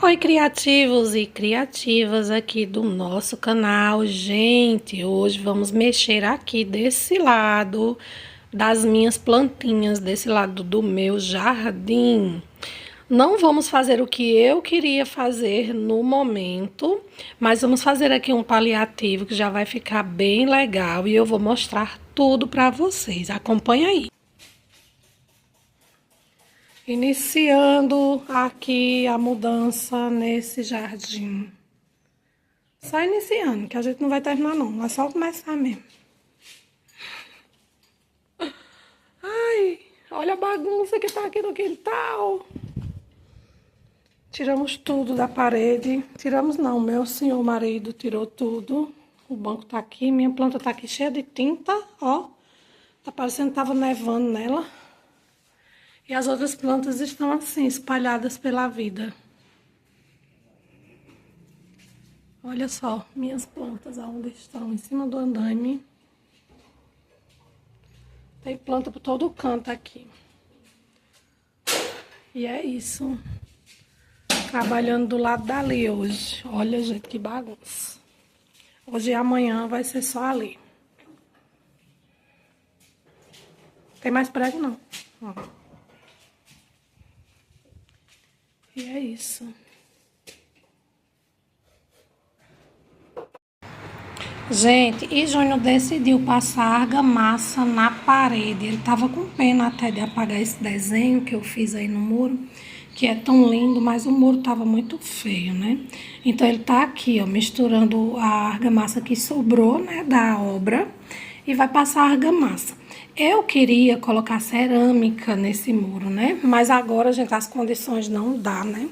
Oi, criativos e criativas aqui do nosso canal. Gente, hoje vamos mexer aqui desse lado das minhas plantinhas, desse lado do meu jardim. Não vamos fazer o que eu queria fazer no momento, mas vamos fazer aqui um paliativo que já vai ficar bem legal e eu vou mostrar tudo para vocês. Acompanha aí. Iniciando aqui a mudança nesse jardim. Só iniciando, que a gente não vai terminar não, é só começar mesmo. Ai, olha a bagunça que tá aqui no quintal. Tiramos tudo da parede. Tiramos não, meu senhor marido tirou tudo. O banco tá aqui, minha planta tá aqui cheia de tinta, ó. Tá parecendo que tava nevando nela. E as outras plantas estão assim, espalhadas pela vida. Olha só, minhas plantas aonde estão, em cima do andaime. Tem planta por todo canto aqui. E é isso. Trabalhando do lado dali hoje. Olha, gente, que bagunça. Hoje e amanhã vai ser só ali. Tem mais prego não. Ó. E é isso. Gente, e Júnior decidiu passar argamassa na parede. Ele tava com pena até de apagar esse desenho que eu fiz aí no muro, que é tão lindo, mas o muro tava muito feio, né? Então ele tá aqui, ó, misturando a argamassa que sobrou, né, da obra, e vai passar a argamassa. Eu queria colocar cerâmica nesse muro, né? Mas agora, gente, as condições não dá, né?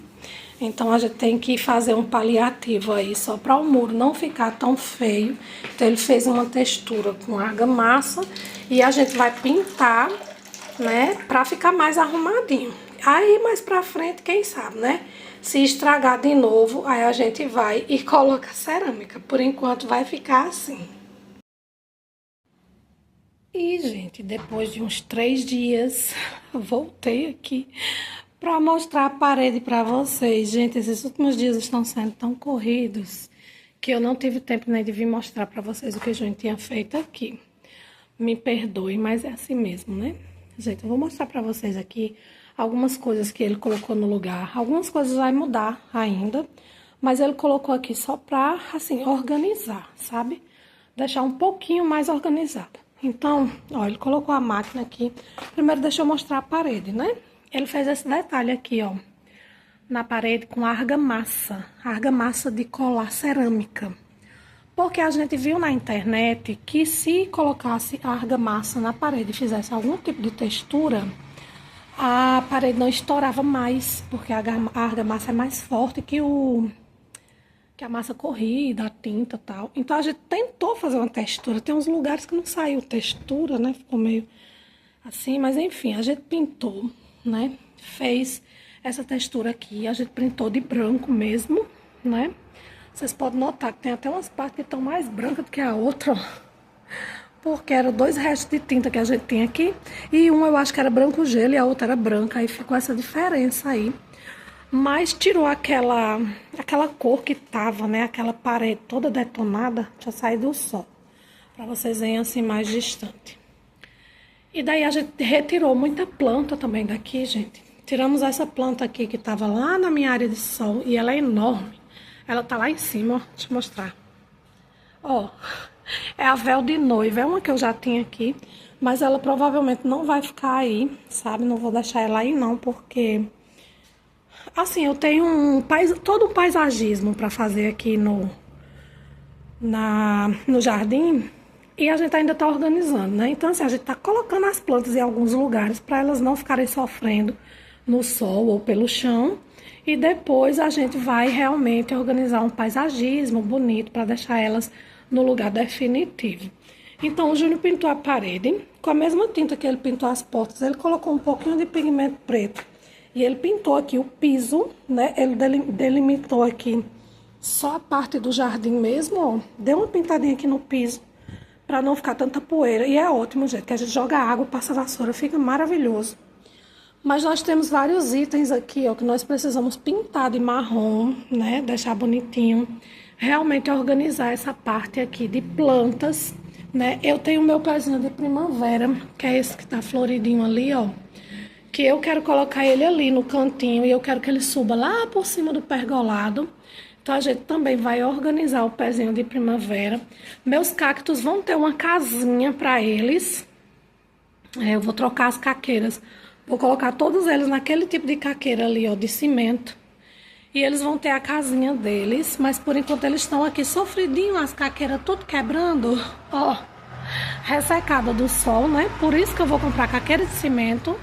Então a gente tem que fazer um paliativo aí, só para o muro não ficar tão feio. Então ele fez uma textura com argamassa e a gente vai pintar, né, para ficar mais arrumadinho. Aí mais pra frente, quem sabe, né? Se estragar de novo, aí a gente vai e coloca cerâmica. Por enquanto vai ficar assim. E, gente, depois de uns 3 dias, voltei aqui para mostrar a parede para vocês. Gente, esses últimos dias estão sendo tão corridos que eu não tive tempo nem de vir mostrar para vocês o que a gente tinha feito aqui. Me perdoe, mas é assim mesmo, né? Gente, eu vou mostrar para vocês aqui algumas coisas que ele colocou no lugar. Algumas coisas vai mudar ainda, mas ele colocou aqui só para, assim, organizar, sabe? Deixar um pouquinho mais organizado. Então, ó, ele colocou a máquina aqui. Primeiro, deixa eu mostrar a parede, né? Ele fez esse detalhe aqui, ó, na parede com argamassa de colar cerâmica. Porque a gente viu na internet que se colocasse a argamassa na parede e fizesse algum tipo de textura, a parede não estourava mais, porque a argamassa é mais forte que a massa corrida, a tinta e tal. Então a gente tentou fazer uma textura. Tem uns lugares que não saiu textura, né? Ficou meio assim, mas enfim, a gente pintou, né? Fez essa textura aqui. A gente pintou de branco mesmo, né? Vocês podem notar que tem até umas partes que estão mais brancas do que a outra, ó. Porque eram 2 restos de tinta que a gente tinha aqui. E um eu acho que era branco gelo e a outra era branca. Aí ficou essa diferença aí. Mas tirou aquela cor que tava, né? Aquela parede toda detonada. Deixa eu sair do sol, pra vocês verem assim mais distante. E daí a gente retirou muita planta também daqui, gente. Tiramos essa planta aqui que tava lá na minha área de sol. E ela é enorme. Ela tá lá em cima, ó. Deixa eu mostrar. Ó, é a véu de noiva. É uma que eu já tinha aqui. Mas ela provavelmente não vai ficar aí, sabe? Não vou deixar ela aí não, porque... assim, eu tenho todo um paisagismo para fazer aqui no jardim e a gente ainda tá organizando, né? Então, assim, a gente tá colocando as plantas em alguns lugares para elas não ficarem sofrendo no sol ou pelo chão. E depois a gente vai realmente organizar um paisagismo bonito para deixar elas no lugar definitivo. Então, o Júnior pintou a parede com a mesma tinta que ele pintou as portas. Ele colocou um pouquinho de pigmento preto. E ele pintou aqui o piso, né? Ele delimitou aqui só a parte do jardim mesmo, ó. Deu uma pintadinha aqui no piso, pra não ficar tanta poeira. E é ótimo, gente, que a gente joga água, passa a vassoura, fica maravilhoso. Mas nós temos vários itens aqui, ó, que nós precisamos pintar de marrom, né? Deixar bonitinho. Realmente organizar essa parte aqui de plantas, né? Eu tenho o meu pezinho de primavera, que é esse que tá floridinho ali, ó. Que eu quero colocar ele ali no cantinho e eu quero que ele suba lá por cima do pergolado. Então, a gente também vai organizar o pezinho de primavera. Meus cactos vão ter uma casinha para eles. Eu vou trocar as caqueiras. Vou colocar todos eles naquele tipo de caqueira ali, ó, de cimento. E eles vão ter a casinha deles. Mas, por enquanto, eles estão aqui sofridinho, as caqueiras tudo quebrando. Ó, ressecada do sol, né? Por isso que eu vou comprar caqueira de cimento.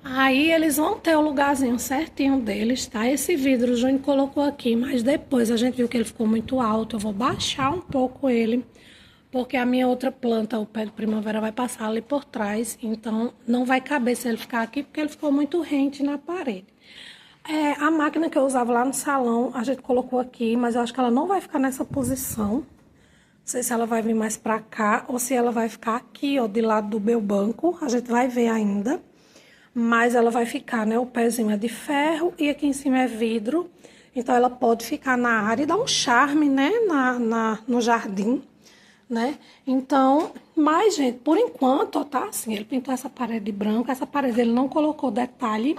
Aí eles vão ter o lugarzinho certinho deles, tá? Esse vidro o Júnior colocou aqui, mas depois a gente viu que ele ficou muito alto. Eu vou baixar um pouco ele, porque a minha outra planta, o pé de primavera, vai passar ali por trás. Então, não vai caber se ele ficar aqui, porque ele ficou muito rente na parede. A máquina que eu usava lá no salão, a gente colocou aqui, mas eu acho que ela não vai ficar nessa posição. Não sei se ela vai vir mais pra cá, ou se ela vai ficar aqui, ó, de lado do meu banco. A gente vai ver ainda. Mas ela vai ficar, né? O pezinho é de ferro e aqui em cima é vidro. Então, ela pode ficar na área e dar um charme, né? No jardim, né? Então, mas, gente, por enquanto, ó, tá assim. Ele pintou essa parede branca. Essa parede ele não colocou detalhe.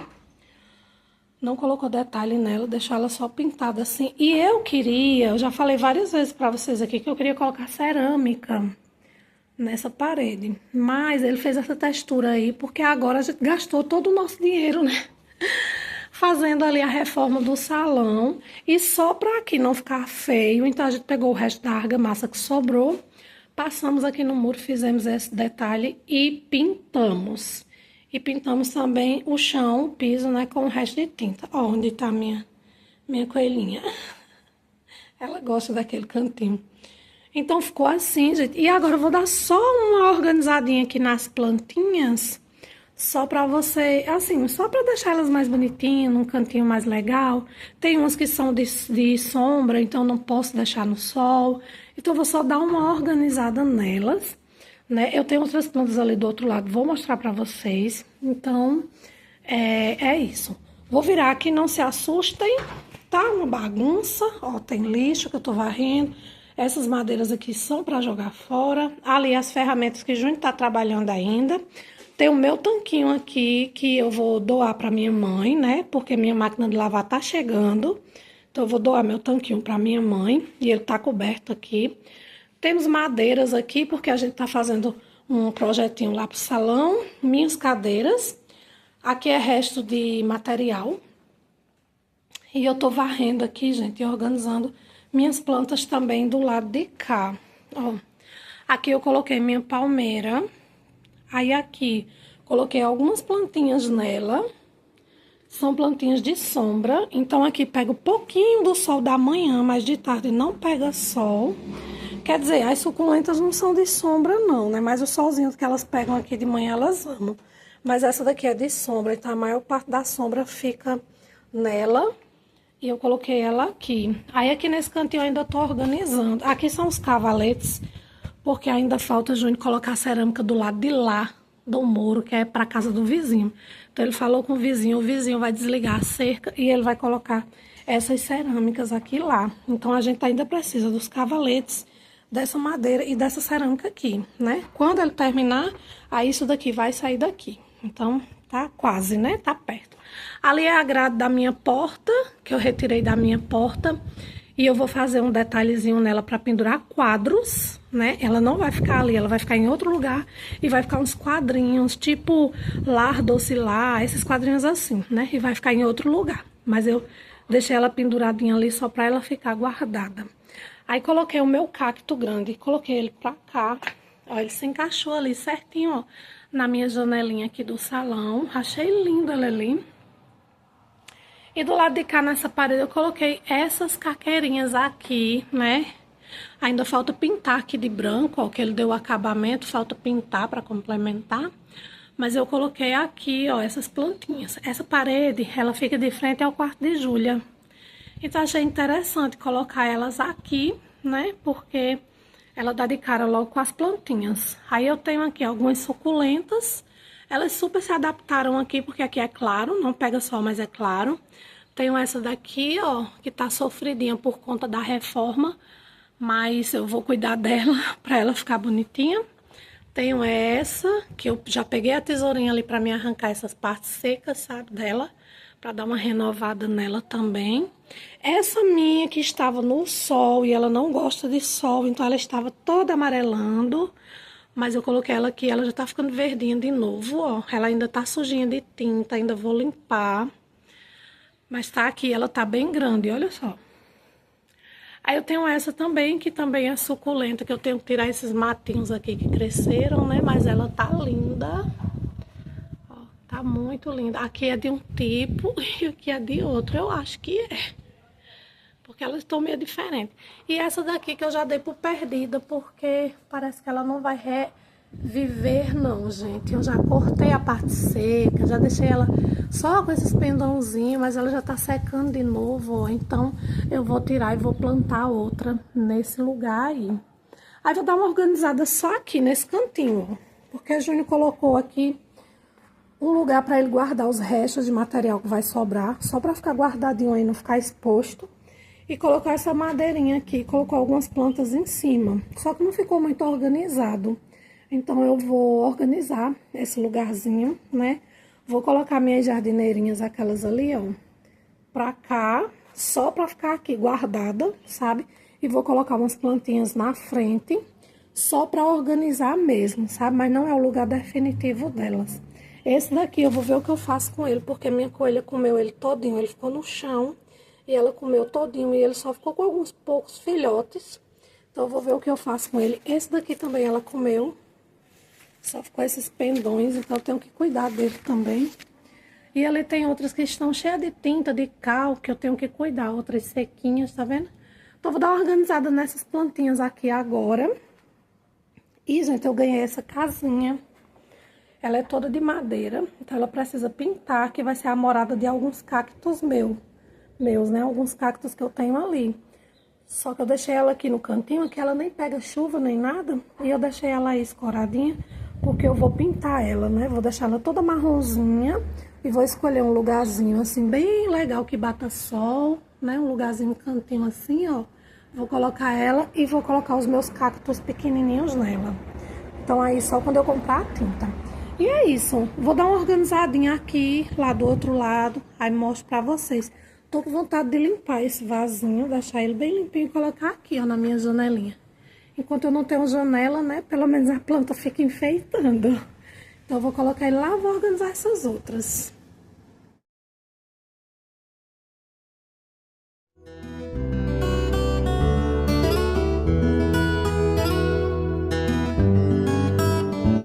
Não colocou detalhe nela, deixou ela só pintada assim. E eu já falei várias vezes pra vocês aqui que eu queria colocar cerâmica nessa parede, mas ele fez essa textura aí, porque agora a gente gastou todo o nosso dinheiro, né? Fazendo ali a reforma do salão, e só pra aqui não ficar feio, então a gente pegou o resto da argamassa que sobrou, passamos aqui no muro, fizemos esse detalhe e pintamos. E pintamos também o chão, o piso, né, com o resto de tinta. Ó, onde tá minha coelhinha. Ela gosta daquele cantinho. Então, ficou assim, gente. E agora eu vou dar só uma organizadinha aqui nas plantinhas. Só pra você, assim, só pra deixar elas mais bonitinhas, num cantinho mais legal. Tem umas que são de sombra, então não posso deixar no sol. Então, eu vou só dar uma organizada nelas, né? Eu tenho outras plantas ali do outro lado, vou mostrar pra vocês. Então, é isso. Vou virar aqui, não se assustem, tá? Uma bagunça, ó, tem lixo que eu tô varrendo. Essas madeiras aqui são para jogar fora. Ali as ferramentas que o Júnior tá trabalhando ainda. Tem o meu tanquinho aqui que eu vou doar para minha mãe, né? Porque minha máquina de lavar tá chegando. Então eu vou doar meu tanquinho para minha mãe e ele tá coberto aqui. Temos madeiras aqui porque a gente tá fazendo um projetinho lá pro salão. Minhas cadeiras. Aqui é resto de material. E eu tô varrendo aqui, gente, e organizando minhas plantas também do lado de cá, ó. Aqui eu coloquei minha palmeira. Aí aqui coloquei algumas plantinhas nela. São plantinhas de sombra. Então aqui pega um pouquinho do sol da manhã, mas de tarde não pega sol. Quer dizer, as suculentas não são de sombra não, né? Mas o solzinho que elas pegam aqui de manhã elas amam. Mas essa daqui é de sombra, então a maior parte da sombra fica nela. E eu coloquei ela aqui. Aí aqui nesse cantinho eu ainda tô organizando. Aqui são os cavaletes, porque ainda falta o Júnior colocar a cerâmica do lado de lá do muro, que é pra casa do vizinho. Então ele falou com o vizinho vai desligar a cerca e ele vai colocar essas cerâmicas aqui lá. Então a gente ainda precisa dos cavaletes, dessa madeira e dessa cerâmica aqui, né? Quando ele terminar, aí isso daqui vai sair daqui. Então tá quase, né? Tá perto. Ali é a grade da minha porta, que eu retirei da minha porta. E eu vou fazer um detalhezinho nela pra pendurar quadros, né? Ela não vai ficar ali, ela vai ficar em outro lugar. E vai ficar uns quadrinhos, tipo lar, doce lar, esses quadrinhos assim, né? E vai ficar em outro lugar. Mas eu deixei ela penduradinha ali só pra ela ficar guardada. Aí coloquei o meu cacto grande, coloquei ele pra cá. Ó, ele se encaixou ali certinho, ó, na minha janelinha aqui do salão. Achei lindo ele ali. E do lado de cá, nessa parede, eu coloquei essas caqueirinhas aqui, né? Ainda falta pintar aqui de branco, ó, que ele deu o acabamento, falta pintar pra complementar. Mas eu coloquei aqui, ó, essas plantinhas. Essa parede, ela fica de frente ao quarto de Júlia. Então, achei interessante colocar elas aqui, né? Porque ela dá de cara logo com as plantinhas. Aí eu tenho aqui algumas suculentas. Elas super se adaptaram aqui, porque aqui é claro, não pega sol, mas é claro. Tenho essa daqui, ó, que tá sofridinha por conta da reforma, mas eu vou cuidar dela pra ela ficar bonitinha. Tenho essa, que eu já peguei a tesourinha ali pra me arrancar essas partes secas, sabe, dela, pra dar uma renovada nela também. Essa minha que estava no sol e ela não gosta de sol, então ela estava toda amarelando. Mas eu coloquei ela aqui, ela já tá ficando verdinha de novo, ó. Ela ainda tá sujinha de tinta, ainda vou limpar. Mas tá aqui, ela tá bem grande, olha só. Aí eu tenho essa também, que também é suculenta, que eu tenho que tirar esses matinhos aqui que cresceram, né? Mas ela tá linda. Ó, tá muito linda. Aqui é de um tipo e aqui é de outro, eu acho que é. Porque elas estão meio diferentes. E essa daqui que eu já dei por perdida, porque parece que ela não vai reviver não, gente. Eu já cortei a parte seca, já deixei ela só com esses pendãozinhos, mas ela já tá secando de novo, ó. Então eu vou tirar e vou plantar outra nesse lugar aí. Aí vou dar uma organizada só aqui, nesse cantinho, ó. Porque a Júnior colocou aqui um lugar para ele guardar os restos de material que vai sobrar, só para ficar guardadinho aí, não ficar exposto. E colocar essa madeirinha aqui, colocou algumas plantas em cima. Só que não ficou muito organizado. Então eu vou organizar esse lugarzinho, né? Vou colocar minhas jardineirinhas, aquelas ali, ó, pra cá, só pra ficar aqui guardada, sabe? E vou colocar umas plantinhas na frente, só pra organizar mesmo, sabe? Mas não é o lugar definitivo delas. Esse daqui eu vou ver o que eu faço com ele, porque minha coelha comeu ele todinho, ele ficou no chão. E ela comeu todinho e ele só ficou com alguns poucos filhotes. Então eu vou ver o que eu faço com ele. Esse daqui também ela comeu. Só ficou esses pendões, então eu tenho que cuidar dele também. E ali tem outras que estão cheias de tinta, de cal, que eu tenho que cuidar. Outras sequinhas, tá vendo? Então eu vou dar uma organizada nessas plantinhas aqui agora. E, gente, eu ganhei essa casinha. Ela é toda de madeira, então ela precisa pintar, que vai ser a morada de alguns cactos meus, né? Alguns cactos que eu tenho ali. Só que eu deixei ela aqui no cantinho, que ela nem pega chuva nem nada. E eu deixei ela aí escoradinha, porque eu vou pintar ela, né? Vou deixar ela toda marronzinha e vou escolher um lugarzinho assim, bem legal, que bata sol, né? Um lugarzinho, um cantinho assim, ó. Vou colocar ela e vou colocar os meus cactos pequenininhos nela. Então aí só quando eu comprar a tinta. E é isso. Vou dar uma organizadinha aqui, lá do outro lado, aí mostro pra vocês. Tô com vontade de limpar esse vasinho, deixar ele bem limpinho e colocar aqui, ó, na minha janelinha. Enquanto eu não tenho janela, né, pelo menos a planta fica enfeitando. Então eu vou colocar ele lá e vou organizar essas outras.